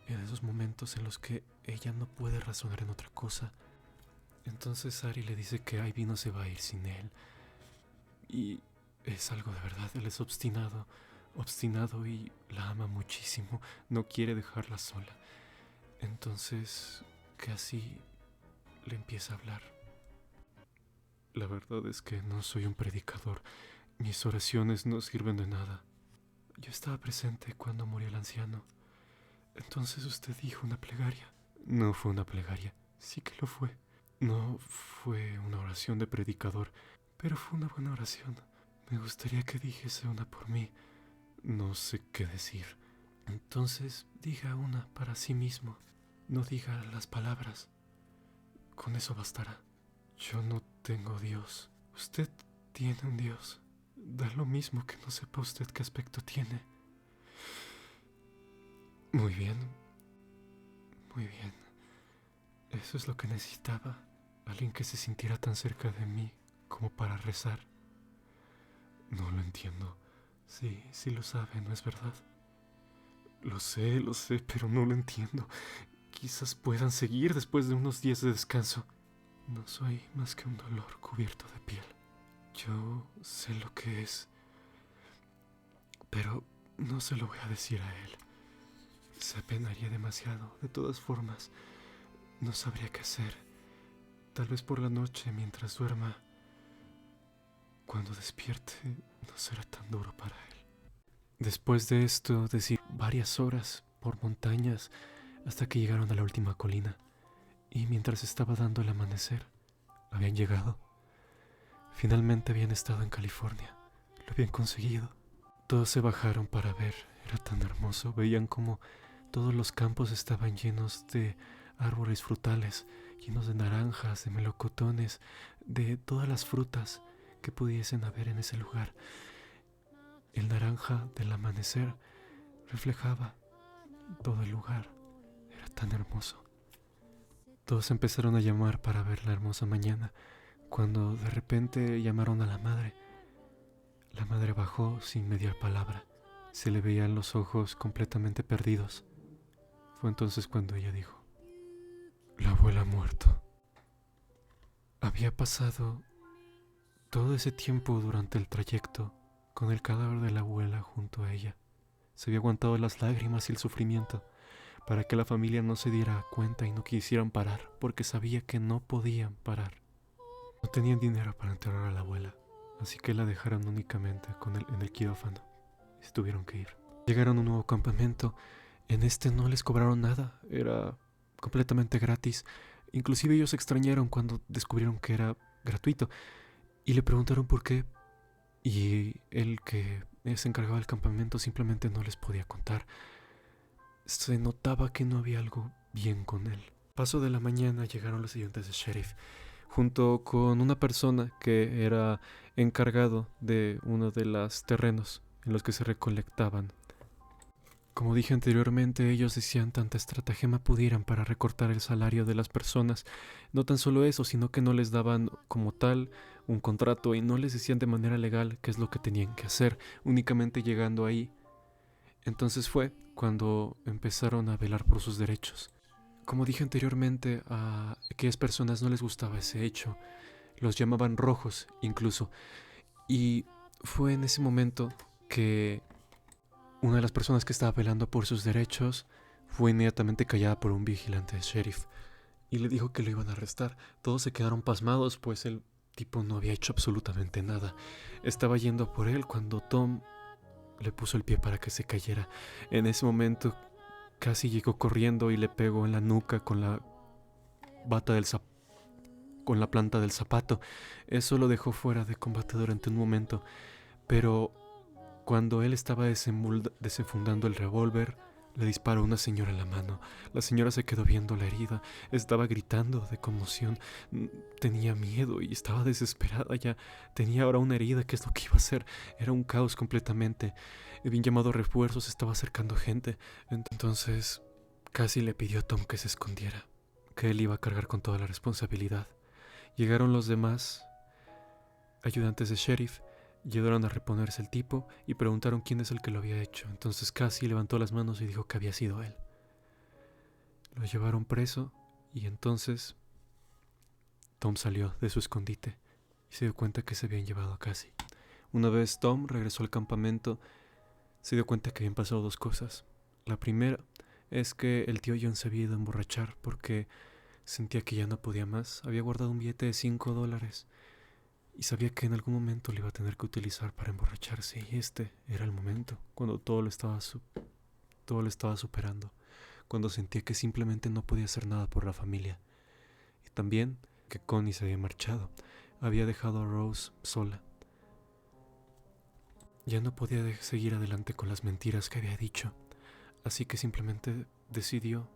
en esos momentos en los que ella no puede razonar en otra cosa. Entonces Ari le dice que Ivy no se va a ir sin él. Y es algo de verdad, él es obstinado y la ama muchísimo, no quiere dejarla sola. Entonces casi le empieza a hablar. La verdad es que no soy un predicador, mis oraciones no sirven de nada. Yo estaba presente cuando murió el anciano. Entonces usted dijo una plegaria. No fue una plegaria, sí que lo fue. No fue una oración de predicador, pero fue una buena oración. Me gustaría que dijese una por mí. No sé qué decir. Entonces diga una para sí mismo. No diga las palabras. Con eso bastará. Yo no Tengo Dios. Usted tiene un Dios. Da lo mismo que no sepa usted qué aspecto tiene. Muy bien. Muy bien. Eso es lo que necesitaba. Alguien que se sintiera tan cerca de mí como para rezar. No lo entiendo. Sí, sí lo sabe, ¿no es verdad? Lo sé, pero no lo entiendo. Quizás puedan seguir después de unos días de descanso. No soy más que un dolor cubierto de piel. Yo sé lo que es, pero no se lo voy a decir a él. Se apenaría demasiado. De todas formas, no sabría qué hacer. Tal vez por la noche, mientras duerma, cuando despierte, no será tan duro para él. Después de esto, decidí varias horas por montañas hasta que llegaron a la última colina. Y mientras estaba dando el amanecer, habían llegado. Finalmente habían estado en California. Lo habían conseguido. Todos se bajaron para ver. Era tan hermoso. Veían como todos los campos estaban llenos de árboles frutales, llenos de naranjas, de melocotones, de todas las frutas que pudiesen haber en ese lugar. El naranja del amanecer reflejaba todo el lugar. Era tan hermoso. Todos empezaron a llamar para ver la hermosa mañana, cuando de repente llamaron a la madre. La madre bajó sin mediar palabra. Se le veían los ojos completamente perdidos. Fue entonces cuando ella dijo: la abuela ha muerto. Había pasado todo ese tiempo durante el trayecto con el cadáver de la abuela junto a ella. Se había aguantado las lágrimas y el sufrimiento para que la familia no se diera cuenta y no quisieran parar, porque sabía que no podían parar. No tenían dinero para enterrar a la abuela, así que la dejaron únicamente en el quirófano y se tuvieron que ir. Llegaron a un nuevo campamento. En este no les cobraron nada, era completamente gratis. Inclusive ellos se extrañaron cuando descubrieron que era gratuito y le preguntaron por qué. Y el que se encargaba del campamento simplemente no les podía contar. Se notaba que no había algo bien con él. Paso de la mañana llegaron los ayudantes de sheriff, junto con una persona que era encargado de uno de los terrenos en los que se recolectaban. Como dije anteriormente, ellos decían tanta estratagema pudieran para recortar el salario de las personas. No tan solo eso, sino que no les daban como tal un contrato y no les decían de manera legal qué es lo que tenían que hacer, únicamente llegando ahí. Entonces fue cuando empezaron a velar por sus derechos. Como dije anteriormente, a aquellas personas no les gustaba ese hecho. Los llamaban rojos incluso. Y fue en ese momento que una de las personas que estaba velando por sus derechos fue inmediatamente callada por un vigilante del sheriff y le dijo que lo iban a arrestar. Todos se quedaron pasmados, pues el tipo no había hecho absolutamente nada. Estaba yendo por él cuando Tom le puso el pie para que se cayera. En ese momento casi llegó corriendo y le pegó en la nuca con la bata del con la planta del zapato. Eso lo dejó fuera de combate durante un momento, pero cuando él estaba desenfundando el revólver, le disparó a una señora en la mano. La señora se quedó viendo la herida, estaba gritando de conmoción, tenía miedo y estaba desesperada. Ya tenía ahora una herida. ¿Qué es lo que iba a hacer? Era un caos completamente. Habían llamado refuerzos, estaba acercando gente. Entonces casi le pidió a Tom que se escondiera, que él iba a cargar con toda la responsabilidad. Llegaron los demás ayudantes de sheriff. Llegaron a reponerse el tipo y preguntaron quién es el que lo había hecho. Entonces Cassie levantó las manos y dijo que había sido él. Lo llevaron preso y entonces Tom salió de su escondite y se dio cuenta que se habían llevado a Cassie. Una vez Tom regresó al campamento, se dio cuenta que habían pasado dos cosas. La primera es que el tío John se había ido a emborrachar porque sentía que ya no podía más. Había guardado un billete de $5 y sabía que en algún momento lo iba a tener que utilizar para emborracharse, y este era el momento, cuando todo lo estaba superando, cuando sentía que simplemente no podía hacer nada por la familia. Y también que Connie se había marchado, había dejado a Rose sola. Ya no podía seguir adelante con las mentiras que había dicho, así que simplemente decidió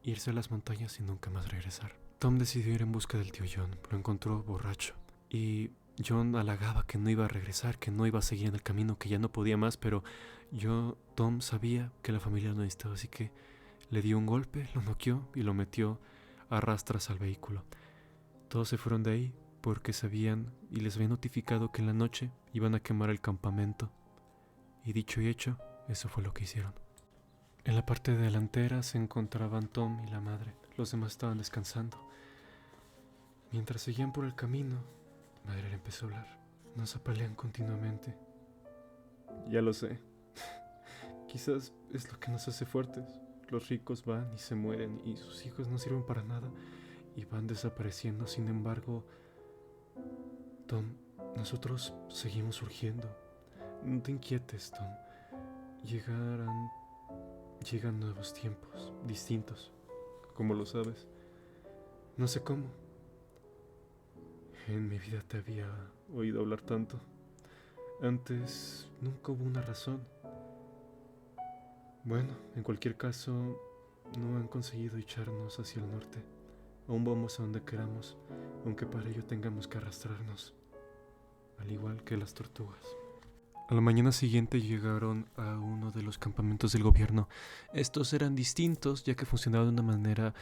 irse a las montañas y nunca más regresar. Tom decidió ir en busca del tío John. Lo encontró borracho. Y John halagaba que no iba a regresar, que no iba a seguir en el camino, que ya no podía más, pero Tom sabía que la familia lo necesitaba, así que le dio un golpe, lo noqueó y lo metió a rastras al vehículo. Todos se fueron de ahí porque sabían y les había notificado que en la noche iban a quemar el campamento. Y dicho y hecho, eso fue lo que hicieron. En la parte delantera se encontraban Tom y la madre. Los demás estaban descansando. Mientras seguían por el camino, madre le empezó a hablar. Nos apalean continuamente. Ya lo sé. Quizás es lo que nos hace fuertes. Los ricos van y se mueren y sus hijos no sirven para nada y van desapareciendo. Sin embargo, Tom, nosotros seguimos surgiendo. No te inquietes, Tom. Llegan nuevos tiempos, distintos, como lo sabes. No sé cómo. En mi vida te había oído hablar tanto. Antes nunca hubo una razón. Bueno, en cualquier caso, no han conseguido echarnos hacia el norte. Aún vamos a donde queramos, aunque para ello tengamos que arrastrarnos, al igual que las tortugas. A la mañana siguiente llegaron a uno de los campamentos del gobierno. Estos eran distintos, ya que funcionaban de una manera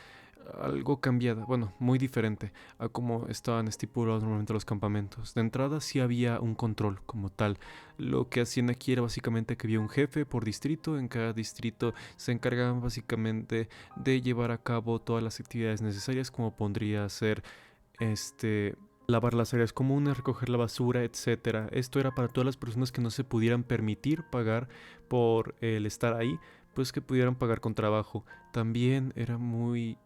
algo cambiada, bueno, muy diferente a como estaban estipulados normalmente los campamentos. De entrada sí había un control como tal. Lo que hacían aquí era básicamente que había un jefe por distrito. En cada distrito se encargaban básicamente de llevar a cabo todas las actividades necesarias, como podría ser lavar las áreas comunes, recoger la basura, etcétera. Esto era para todas las personas que no se pudieran permitir pagar por el estar ahí, pues que pudieran pagar con trabajo. También era muy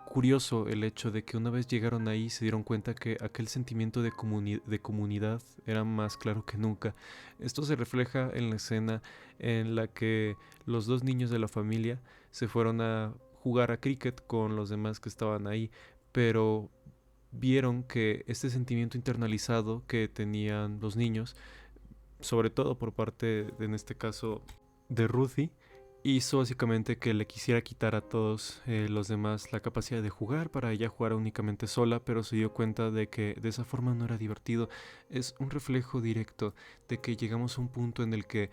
curioso el hecho de que una vez llegaron ahí se dieron cuenta que aquel sentimiento de comunidad era más claro que nunca. Esto se refleja en la escena en la que los dos niños de la familia se fueron a jugar a cricket con los demás que estaban ahí, pero vieron que este sentimiento internalizado que tenían los niños, sobre todo por parte, en este caso, de Ruthie, hizo básicamente que le quisiera quitar a todos los demás la capacidad de jugar para ella jugar únicamente sola, pero se dio cuenta de que de esa forma no era divertido. Es un reflejo directo de que llegamos a un punto en el que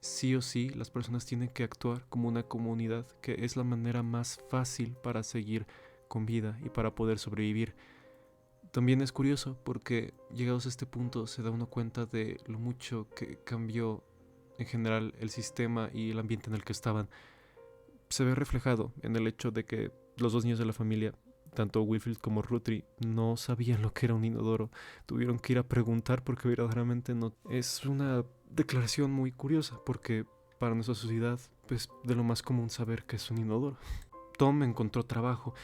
sí o sí las personas tienen que actuar como una comunidad, que es la manera más fácil para seguir con vida y para poder sobrevivir. También es curioso porque llegados a este punto se da uno cuenta de lo mucho que cambió en general el sistema y el ambiente en el que estaban. Se ve reflejado en el hecho de que los dos niños de la familia, tanto Wilfred como Ruthie, no sabían lo que era un inodoro. Tuvieron que ir a preguntar porque verdaderamente no. Es una declaración muy curiosa porque para nuestra sociedad es de lo más común saber que es un inodoro. Tom encontró trabajo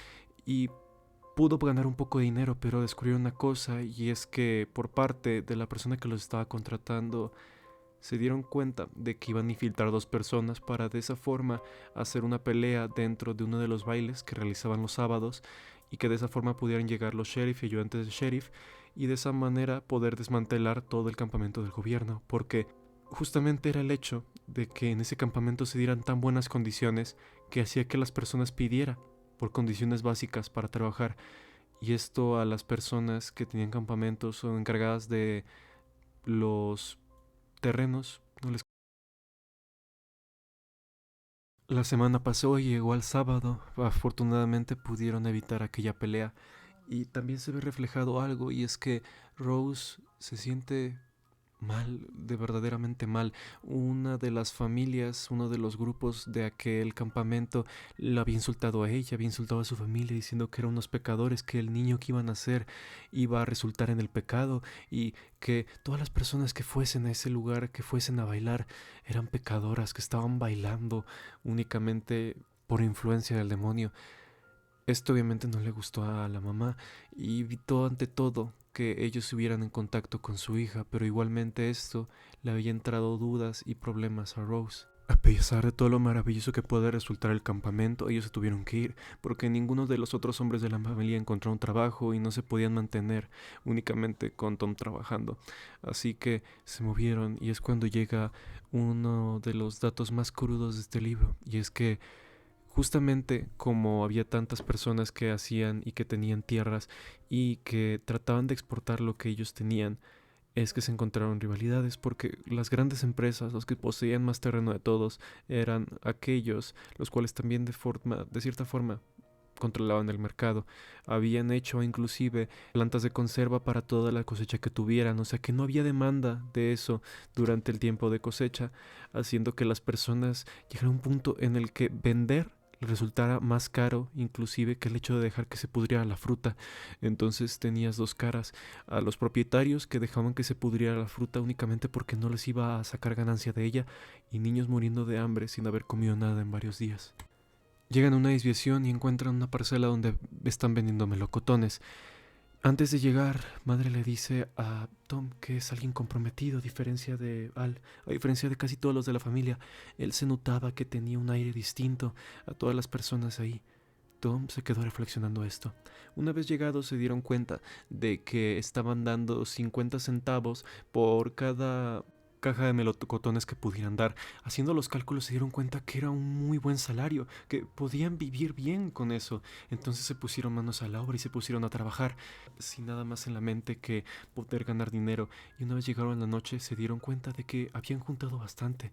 y pudo ganar un poco de dinero, pero descubrió una cosa, y es que por parte de la persona que los estaba contratando se dieron cuenta de que iban a infiltrar dos personas para de esa forma hacer una pelea dentro de uno de los bailes que realizaban los sábados, y que de esa forma pudieran llegar los sheriff y ayudantes del sheriff y de esa manera poder desmantelar todo el campamento del gobierno, porque justamente era el hecho de que en ese campamento se dieran tan buenas condiciones que hacía que las personas pidieran por condiciones básicas para trabajar, y esto a las personas que tenían campamentos o encargadas de los terrenos no les. La semana pasó y llegó al sábado. Afortunadamente pudieron evitar aquella pelea, y también se ve reflejado algo, y es que Rose se siente mal, de verdaderamente mal. Una de las familias, uno de los grupos de aquel campamento la había insultado a ella, había insultado a su familia diciendo que eran unos pecadores, que el niño que iban a hacer iba a resultar en el pecado, y que todas las personas que fuesen a ese lugar, que fuesen a bailar, eran pecadoras, que estaban bailando únicamente por influencia del demonio. Esto obviamente no le gustó a la mamá y evitó ante todo que ellos estuvieran en contacto con su hija, pero igualmente esto le había entrado dudas y problemas a Rose. A pesar de todo lo maravilloso que puede resultar el campamento, ellos se tuvieron que ir porque ninguno de los otros hombres de la familia encontró un trabajo y no se podían mantener únicamente con Tom trabajando. Así que se movieron, y es cuando llega uno de los datos más crudos de este libro, y es que Justamente como había tantas personas que hacían y que tenían tierras y que trataban de exportar lo que ellos tenían, es que se encontraron rivalidades porque las grandes empresas, los que poseían más terreno de todos, eran aquellos los cuales también de cierta forma controlaban el mercado. Habían hecho inclusive plantas de conserva para toda la cosecha que tuvieran, o sea que no había demanda de eso durante el tiempo de cosecha, haciendo que las personas llegaran a un punto en el que vender les resultara más caro inclusive que el hecho de dejar que se pudriera la fruta. Entonces tenías dos caras: a los propietarios que dejaban que se pudriera la fruta únicamente porque no les iba a sacar ganancia de ella, y niños muriendo de hambre sin haber comido nada en varios días. Llegan a una desviación y encuentran una parcela donde están vendiendo melocotones. Antes de llegar, madre le dice a Tom que es alguien comprometido, a diferencia de casi todos los de la familia. Él se notaba que tenía un aire distinto a todas las personas ahí. Tom se quedó reflexionando esto. Una vez llegados se dieron cuenta de que estaban dando 50 centavos por cada caja de melocotones que pudieran dar. Haciendo los cálculos se dieron cuenta que era un muy buen salario, que podían vivir bien con eso. Entonces se pusieron manos a la obra y se pusieron a trabajar, sin nada más en la mente que poder ganar dinero. Y una vez llegaron en la noche se dieron cuenta de que habían juntado bastante.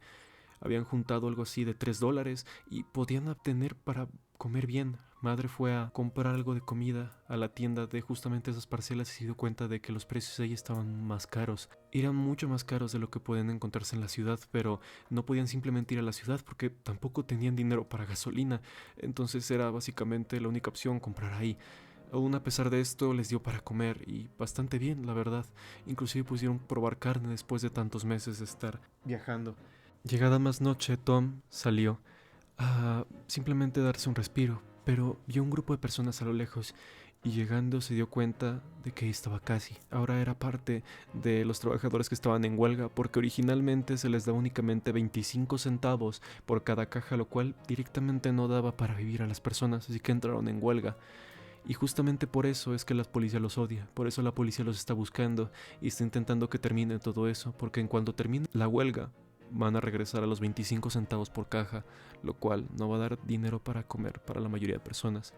Habían juntado algo así de $3 y podían obtener para comer bien. Madre fue a comprar algo de comida a la tienda de justamente esas parcelas y se dio cuenta de que los precios ahí estaban más caros. Eran mucho más caros de lo que podían encontrarse en la ciudad, pero no podían simplemente ir a la ciudad porque tampoco tenían dinero para gasolina. Entonces era básicamente la única opción comprar ahí. Aún a pesar de esto les dio para comer y bastante bien, la verdad. Inclusive pudieron probar carne después de tantos meses de estar viajando. Llegada más noche, Tom salió a simplemente darse un respiro, pero vio un grupo de personas a lo lejos y llegando se dio cuenta de que ahí estaba Cassie. Ahora era parte de los trabajadores que estaban en huelga porque originalmente se les daba únicamente 25 centavos por cada caja, lo cual directamente no daba para vivir a las personas, así que entraron en huelga. Y justamente por eso es que la policía los odia, por eso la policía los está buscando y está intentando que termine todo eso, porque en cuanto termine la huelga van a regresar a los 25 centavos por caja, lo cual no va a dar dinero para comer para la mayoría de personas.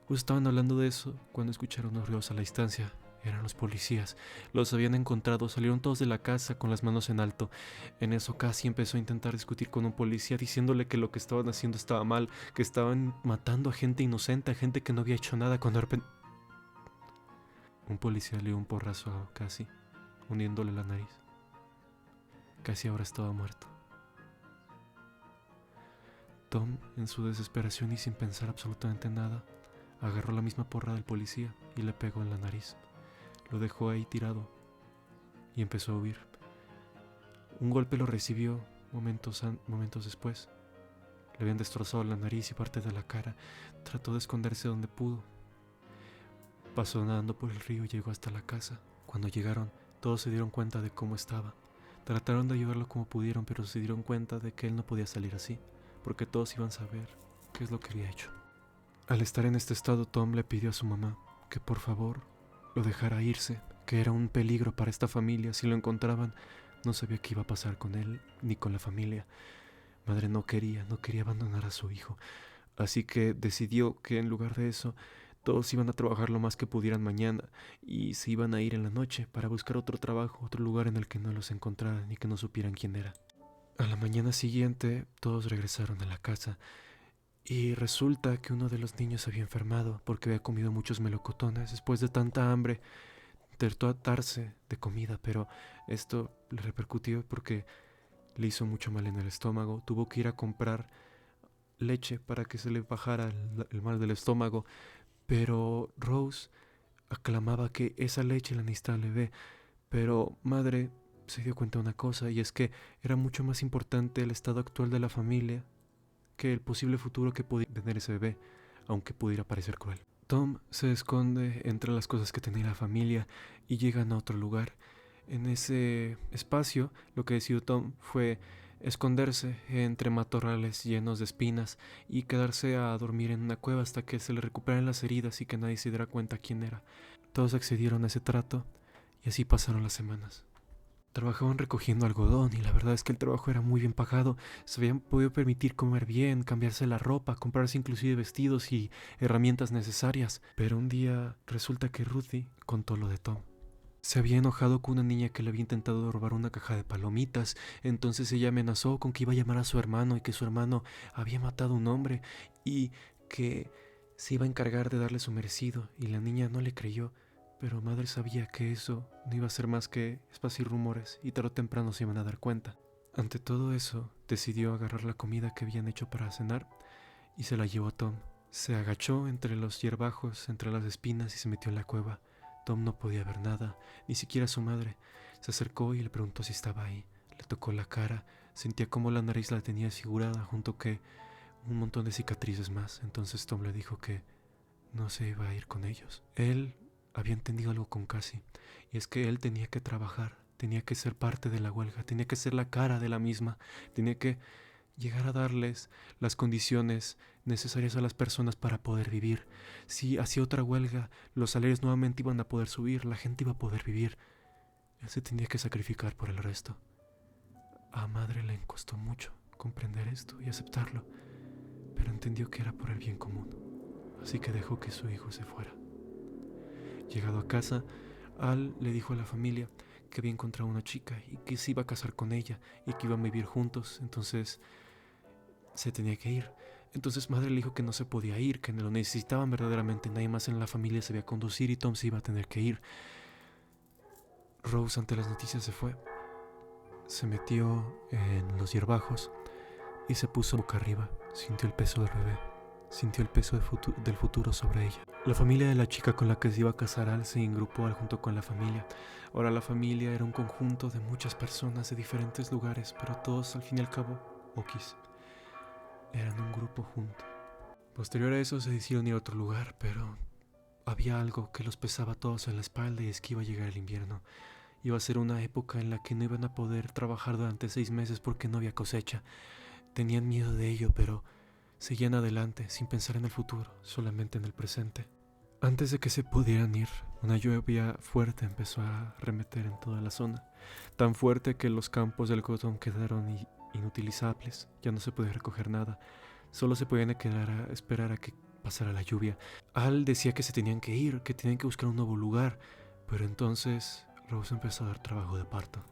Justo estaban hablando de eso cuando escucharon unos ruidos a la distancia. Eran los policías. Los habían encontrado, salieron todos de la casa con las manos en alto. En eso Cassie empezó a intentar discutir con un policía diciéndole que lo que estaban haciendo estaba mal, que estaban matando a gente inocente, a gente que no había hecho nada, cuando de repente un policía le dio un porrazo a Cassie, hundiéndole la nariz. Cassie ahora estaba muerto. Tom, en su desesperación y sin pensar absolutamente nada, agarró la misma porra del policía y le pegó en la nariz. Lo dejó ahí tirado y empezó a huir. Un golpe lo recibió momentos después. Le habían destrozado la nariz y parte de la cara. Trató de esconderse donde pudo. Pasó nadando por el río y llegó hasta la casa. Cuando llegaron, todos se dieron cuenta de cómo estaba. Trataron de ayudarlo como pudieron, pero se dieron cuenta de que él no podía salir así, porque todos iban a saber qué es lo que había hecho. Al estar en este estado, Tom le pidió a su mamá que por favor lo dejara irse, que era un peligro para esta familia. Si lo encontraban, no sabía qué iba a pasar con él ni con la familia. Madre no quería abandonar a su hijo, así que decidió que en lugar de eso, todos iban a trabajar lo más que pudieran mañana y se iban a ir en la noche para buscar otro trabajo, otro lugar en el que no los encontraran y que no supieran quién era. A la mañana siguiente, todos regresaron a la casa y resulta que uno de los niños había enfermado porque había comido muchos melocotones. Después de tanta hambre, intentó atarse de comida, pero esto le repercutió porque le hizo mucho mal en el estómago. Tuvo que ir a comprar leche para que se le bajara el mal del estómago, pero Rose aclamaba que esa leche la necesitaba el bebé. Pero madre se dio cuenta de una cosa, y es que era mucho más importante el estado actual de la familia que el posible futuro que pudiera tener ese bebé, aunque pudiera parecer cruel. Tom se esconde entre las cosas que tenía la familia y llegan a otro lugar. En ese espacio, lo que decidió Tom fue esconderse entre matorrales llenos de espinas y quedarse a dormir en una cueva hasta que se le recuperaran las heridas y que nadie se diera cuenta quién era. Todos accedieron a ese trato y así pasaron las semanas. Trabajaban recogiendo algodón y la verdad es que el trabajo era muy bien pagado. Se habían podido permitir comer bien, cambiarse la ropa, comprarse inclusive vestidos y herramientas necesarias. Pero un día resulta que Ruthie contó lo de Tom. Se había enojado con una niña que le había intentado robar una caja de palomitas, entonces ella amenazó con que iba a llamar a su hermano y que su hermano había matado a un hombre y que se iba a encargar de darle su merecido, y la niña no le creyó, pero madre sabía que eso no iba a ser más que esparcir rumores y tarde o temprano se iban a dar cuenta. Ante todo eso, decidió agarrar la comida que habían hecho para cenar y se la llevó a Tom. Se agachó entre los hierbajos, entre las espinas y se metió en la cueva. Tom no podía ver nada, ni siquiera su madre. Se acercó y le preguntó si estaba ahí. Le tocó la cara, sentía como la nariz la tenía desfigurada junto que un montón de cicatrices más. Entonces Tom le dijo que no se iba a ir con ellos. Él había entendido algo con Cassie, y es que él tenía que trabajar, tenía que ser parte de la huelga, tenía que ser la cara de la misma, tenía que llegar a darles las condiciones necesarias a las personas para poder vivir. Si hacía otra huelga, los salarios nuevamente iban a poder subir, la gente iba a poder vivir. Él se tenía que sacrificar por el resto. A madre le costó mucho comprender esto y aceptarlo, pero entendió que era por el bien común, así que dejó que su hijo se fuera. Llegado a casa, Al le dijo a la familia que había encontrado una chica y que se iba a casar con ella y que iban a vivir juntos, entonces se tenía que ir. Entonces madre le dijo que no se podía ir, que no lo necesitaban verdaderamente, nadie más en la familia sabía conducir y Tom se iba a tener que ir. Rose ante las noticias se fue, se metió en los hierbajos y se puso boca arriba, sintió el peso del bebé, sintió el peso del futuro sobre ella. La familia de la chica con la que se iba a casar Al se engrupó junto con la familia. Ahora la familia era un conjunto de muchas personas de diferentes lugares, pero todos al fin y al cabo, Okis, eran un grupo junto. Posterior a eso se decidieron ir a otro lugar, pero había algo que los pesaba a todos en la espalda, y es que iba a llegar el invierno. Iba a ser una época en la que no iban a poder trabajar durante 6 meses porque no había cosecha. Tenían miedo de ello, pero seguían adelante sin pensar en el futuro, solamente en el presente. Antes de que se pudieran ir, una lluvia fuerte empezó a remeter en toda la zona, tan fuerte que los campos del algodón quedaron inutilizables, ya no se podía recoger nada, solo se podían quedar a esperar a que pasara la lluvia. Al decía que se tenían que ir, que tenían que buscar un nuevo lugar, pero entonces Rose empezó a dar trabajo de parto.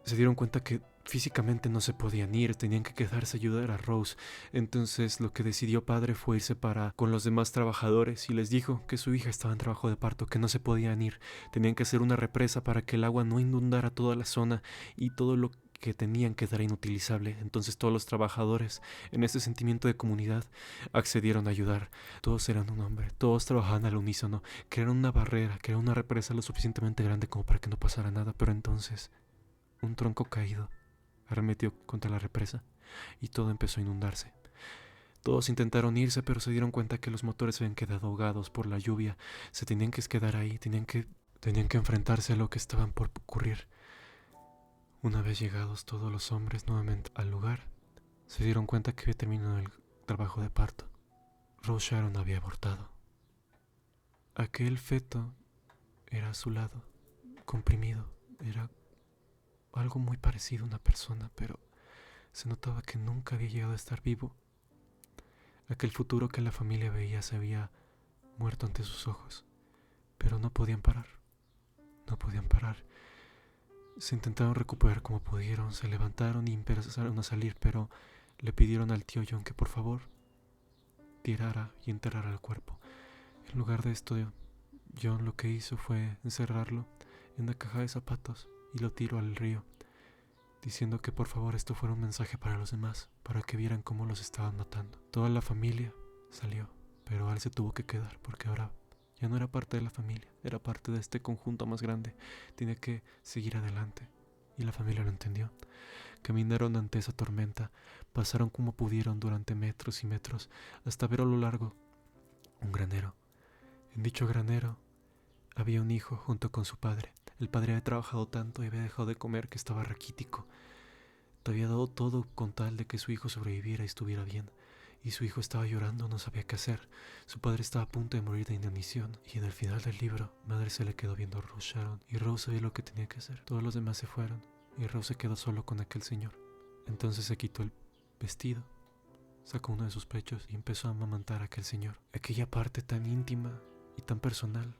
Se dieron cuenta que físicamente no se podían ir, tenían que quedarse a ayudar a Rose. Entonces lo que decidió padre fue irse con los demás trabajadores y les dijo que su hija estaba en trabajo de parto, que no se podían ir. Tenían que hacer una represa para que el agua no inundara toda la zona y todo lo que tenían quedara inutilizable. Entonces todos los trabajadores, en ese sentimiento de comunidad, accedieron a ayudar. Todos eran un hombre, todos trabajaban al unísono, crearon una barrera, crearon una represa lo suficientemente grande como para que no pasara nada. Pero entonces un tronco caído arremetió contra la represa y todo empezó a inundarse. Todos intentaron irse, pero se dieron cuenta que los motores habían quedado ahogados por la lluvia. Se tenían que quedar ahí, tenían que enfrentarse a lo que estaban por ocurrir. Una vez llegados todos los hombres nuevamente al lugar, se dieron cuenta que había terminado el trabajo de parto. Rose Sharon había abortado. Aquel feto era a su lado, comprimido. Era algo muy parecido a una persona, pero se notaba que nunca había llegado a estar vivo. Aquel futuro que la familia veía se había muerto ante sus ojos, pero no podían parar. No podían parar. Se intentaron recuperar como pudieron, se levantaron y empezaron a salir, pero le pidieron al tío John que por favor tirara y enterrara el cuerpo. En lugar de esto, John lo que hizo fue encerrarlo en una caja de zapatos y lo tiró al río, diciendo que por favor esto fuera un mensaje para los demás, para que vieran cómo los estaban matando. Toda la familia salió, pero Al se tuvo que quedar porque ahora ya no era parte de la familia, era parte de este conjunto más grande. Tenía que seguir adelante y la familia lo entendió. Caminaron ante esa tormenta, pasaron como pudieron durante metros y metros, hasta ver a lo largo un granero. En dicho granero había un hijo junto con su padre. El padre había trabajado tanto y había dejado de comer que estaba raquítico. Te había dado todo con tal de que su hijo sobreviviera y estuviera bien. y su hijo estaba llorando, no sabía qué hacer. Su padre estaba a punto de morir de inanición. Y en el final del libro, madre se le quedó viendo a Rose Sharon y Rose sabía lo que tenía que hacer. Todos los demás se fueron y Rose se quedó solo con aquel señor. Entonces se quitó el vestido, sacó uno de sus pechos y empezó a amamantar a aquel señor. Aquella parte tan íntima y tan personal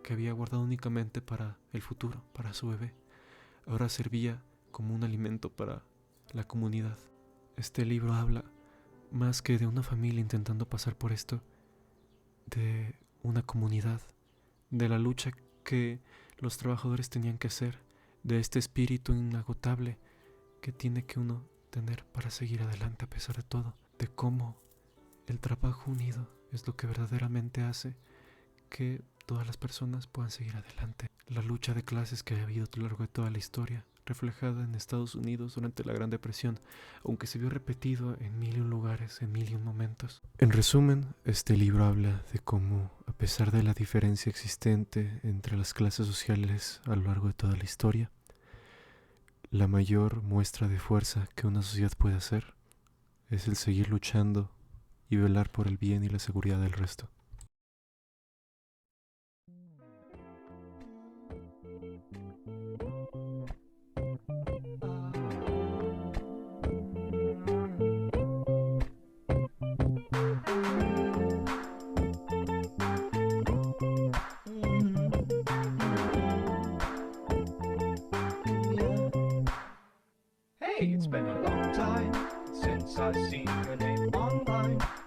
que había guardado únicamente para el futuro, para su bebé, ahora servía como un alimento para la comunidad. Este libro habla más que de una familia intentando pasar por esto, de una comunidad, de la lucha que los trabajadores tenían que hacer, de este espíritu inagotable que tiene que uno tener para seguir adelante a pesar de todo, de cómo el trabajo unido es lo que verdaderamente hace que todas las personas puedan seguir adelante. La lucha de clases que ha habido a lo largo de toda la historia, reflejada en Estados Unidos durante la Gran Depresión, aunque se vio repetido en 1001 lugares, en 1001 momentos. En resumen, este libro habla de cómo, a pesar de la diferencia existente entre las clases sociales a lo largo de toda la historia, la mayor muestra de fuerza que una sociedad puede hacer es el seguir luchando y velar por el bien y la seguridad del resto. Hey, it's been a long time since I've seen your name online.